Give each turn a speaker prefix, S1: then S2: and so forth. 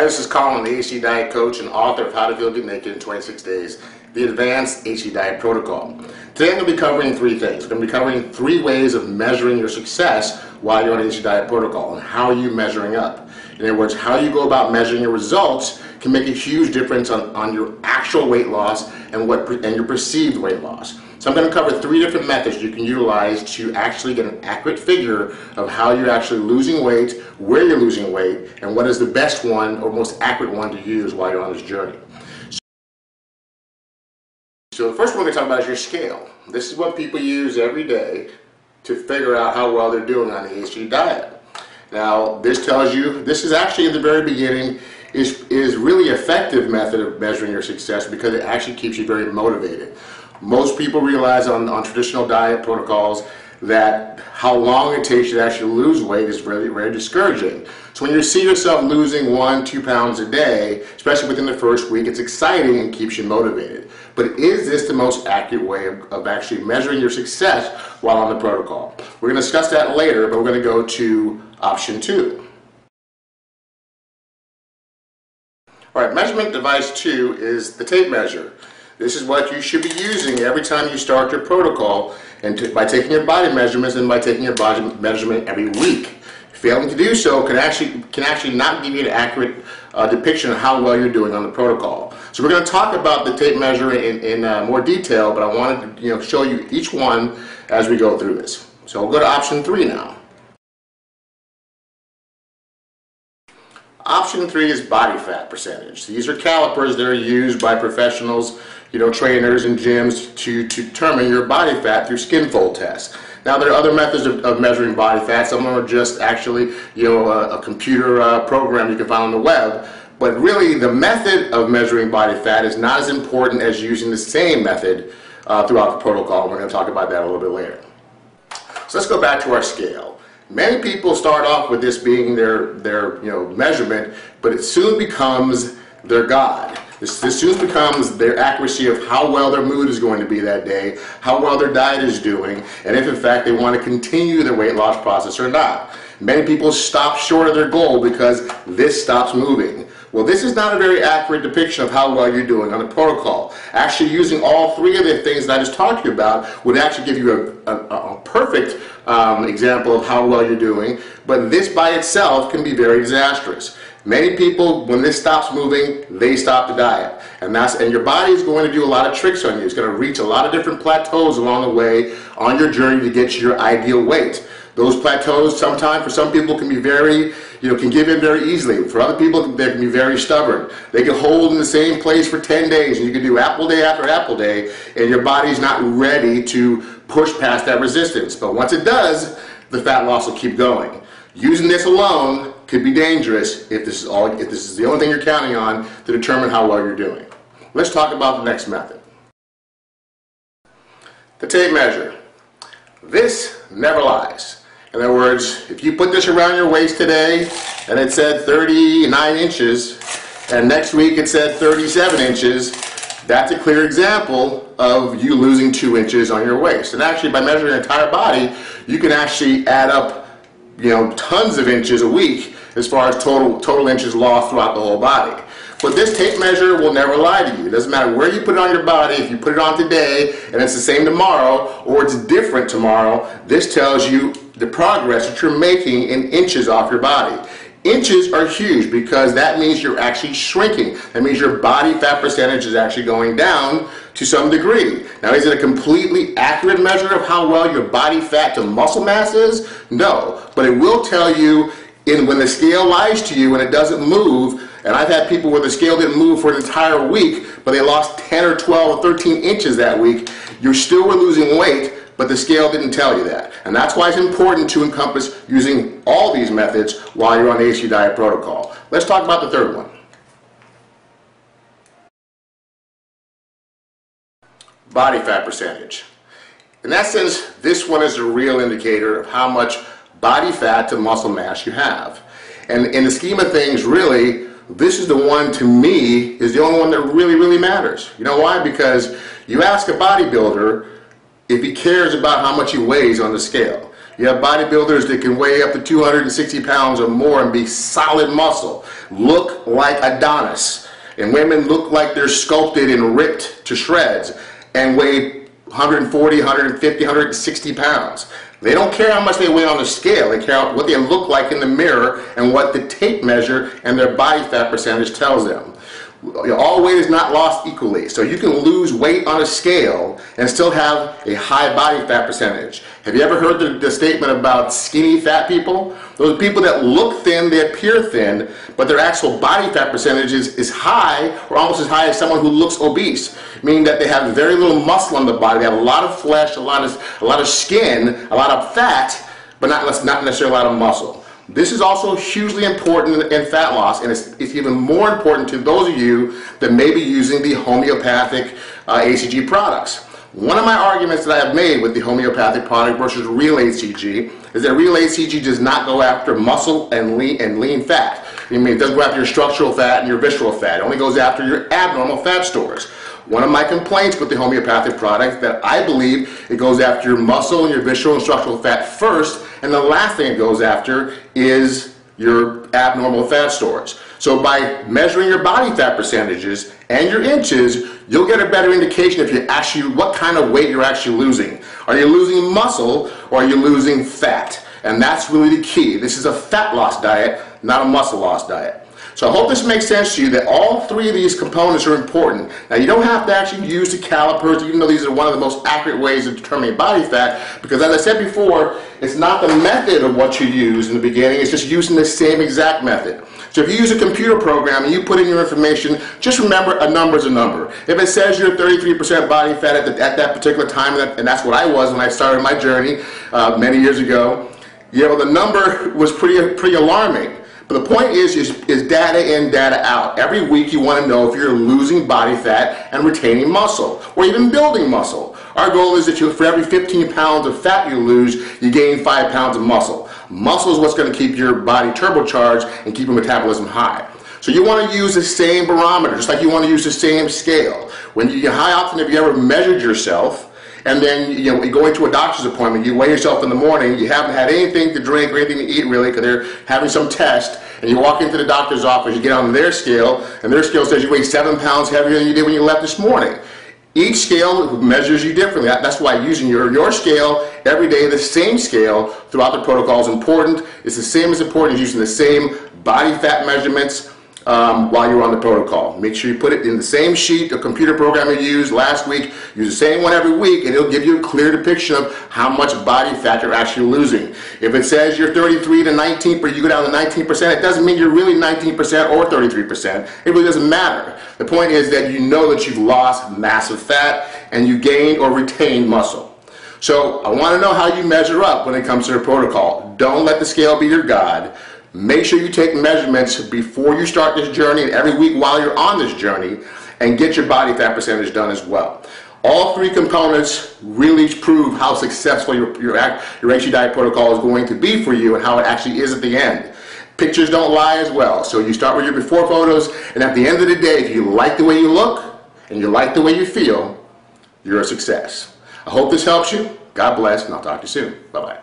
S1: Hi, this is Colin, the HD Diet Coach and author of How to Feel Good Naked in 26 Days, the Advanced HD Diet Protocol. Today I'm going to be covering three things. I'm going to be covering 3 ways of measuring your success while you're on HD Diet Protocol and how are you measuring up. In other words, how you go about measuring your results can make a huge difference on your actual weight loss and your perceived weight loss. So I'm going to cover 3 different methods you can utilize to actually get an accurate figure of how you're actually losing weight, where you're losing weight, and what is the best one or most accurate one to use while you're on this journey. So the first one we're going to talk about is your scale. This is what people use every day to figure out how well they're doing on the HD diet. Now this tells you, this is actually at the very beginning, is really effective method of measuring your success because it actually keeps you very motivated. Most people realize on traditional diet protocols that how long it takes you to actually lose weight is very, very discouraging. So when you see yourself losing 1-2 pounds a day, especially within the first week, it's exciting and keeps you motivated. But is this the most accurate way of actually measuring your success while on the protocol? We're going to discuss that later, but we're going to go to option 2. Alright, measurement device 2 is the tape measure. This is what you should be using every time you start your protocol, and by taking your body measurements and by taking your body measurement every week. Failing to do so can actually not give you an accurate depiction of how well you're doing on the protocol. So we're going to talk about the tape measure in more detail, but I wanted to show you each one as we go through this. So we'll go to option 3 now. Option 3 is body fat percentage. These are calipers that are used by professionals, trainers and gyms to determine your body fat through skin fold tests. Now there are other methods of measuring body fat. Some of them are just actually a computer program you can find on the web. But really the method of measuring body fat is not as important as using the same method throughout the protocol. We're going to talk about that a little bit later. So let's go back to our scale. Many people start off with this being their measurement, but it soon becomes their God. This soon becomes their accuracy of how well their mood is going to be that day, how well their diet is doing, and if in fact they want to continue their weight loss process or not. Many people stop short of their goal because this stops moving. Well, this is not a very accurate depiction of how well you're doing on the protocol. Actually using all 3 of the things that I just talked to you about would actually give you a perfect example of how well you're doing, but this by itself can be very disastrous. Many people, when this stops moving, they stop the diet. And your body is going to do a lot of tricks on you. It's going to reach a lot of different plateaus along the way on your journey to get to your ideal weight. Those plateaus sometimes for some people can be very, can give in very easily. For other people, they can be very stubborn. They can hold in the same place for 10 days and you can do apple day after apple day and your body's not ready to push past that resistance. But once it does, the fat loss will keep going. Using this alone could be dangerous if this is the only thing you're counting on to determine how well you're doing. Let's talk about the next method. The tape measure. This never lies. In other words, if you put this around your waist today and it said 39 inches and next week it said 37 inches, that's a clear example of you losing 2 inches on your waist. And actually by measuring your entire body, you can actually add up tons of inches a week as far as total inches lost throughout the whole body. But this tape measure will never lie to you. It doesn't matter where you put it on your body. If you put it on today and it's the same tomorrow or it's different tomorrow, this tells you the progress that you're making in inches off your body. Inches are huge because that means you're actually shrinking. That means your body fat percentage is actually going down to some degree. Now, is it a completely accurate measure of how well your body fat to muscle mass is? No, but it will tell you when the scale lies to you and it doesn't move. And I've had people where the scale didn't move for an entire week, but they lost 10 or 12 or 13 inches that week. You still were losing weight, but the scale didn't tell you that. And that's why it's important to encompass using all these methods while you're on the HD diet protocol. Let's talk about the third one. Body fat percentage. In essence, this one is a real indicator of how much body fat to muscle mass you have. And in the scheme of things, really, this is the one, to me, is the only one that really, really matters. You know why? Because you ask a bodybuilder if he cares about how much he weighs on the scale. You have bodybuilders that can weigh up to 260 pounds or more and be solid muscle, look like Adonis. And women look like they're sculpted and ripped to shreds and weigh 140, 150, 160 pounds. They don't care how much they weigh on the scale. They care what they look like in the mirror and what the tape measure and their body fat percentage tells them. All weight is not lost equally. So you can lose weight on a scale and still have a high body fat percentage. Have you ever heard the statement about skinny fat people? Those are people that look thin, they appear thin, but their actual body fat percentage is high, or almost as high as someone who looks obese, meaning that they have very little muscle on the body. They have a lot of flesh, a lot of skin, a lot of fat, but not necessarily a lot of muscle. This is also hugely important in fat loss, and it's even more important to those of you that may be using the homeopathic HCG products. One of my arguments that I have made with the homeopathic product versus real HCG is that real HCG does not go after muscle and lean fat. I mean, it doesn't go after your structural fat and your visceral fat. It only goes after your abnormal fat stores. One of my complaints with the homeopathic product that I believe it goes after your muscle and your visceral and structural fat first, and the last thing it goes after is your abnormal fat stores. So by measuring your body fat percentages and your inches, you'll get a better indication if you what kind of weight you're actually losing. Are you losing muscle or are you losing fat? And that's really the key. This is a fat loss diet, not a muscle loss diet. So I hope this makes sense to you that all three of these components are important. Now you don't have to actually use the calipers, even though these are one of the most accurate ways of determining body fat, because as I said before, it's not the method of what you use in the beginning, it's just using the same exact method. So if you use a computer program and you put in your information, just remember a number is a number. If it says you're 33% body fat at that particular time, and that's what I was when I started my journey many years ago, the number was pretty alarming. But the point is data in, data out. Every week you want to know if you're losing body fat and retaining muscle, or even building muscle. Our goal is that for every 15 pounds of fat you lose, you gain 5 pounds of muscle. Muscle is what's going to keep your body turbocharged and keep your metabolism high. So you want to use the same barometer, just like you want to use the same scale. How often have you ever measured yourself, and then you go into a doctor's appointment, you weigh yourself in the morning, you haven't had anything to drink or anything to eat really because they're having some test, and you walk into the doctor's office, you get on their scale, and their scale says you weigh 7 pounds heavier than you did when you left this morning. Each scale measures you differently. That's why using your scale every day, the same scale throughout the protocol is important. It's the same as important as using the same body fat measurements while you're on the protocol. Make sure you put it in the same sheet, the computer program you used last week. Use the same one every week, and it'll give you a clear depiction of how much body fat you're actually losing. If it says you're 33 to 19, but you go down to 19%, it doesn't mean you're really 19% or 33%. It really doesn't matter. The point is that you know that you've lost massive fat and you gained or retained muscle. So I want to know how you measure up when it comes to the protocol. Don't let the scale be your God. Make sure you take measurements before you start this journey and every week while you're on this journey, and get your body fat percentage done as well. All three components really prove how successful your HCG diet protocol is going to be for you and how it actually is at the end. Pictures don't lie as well. So you start with your before photos, and at the end of the day, if you like the way you look and you like the way you feel, you're a success. I hope this helps you. God bless, and I'll talk to you soon. Bye-bye.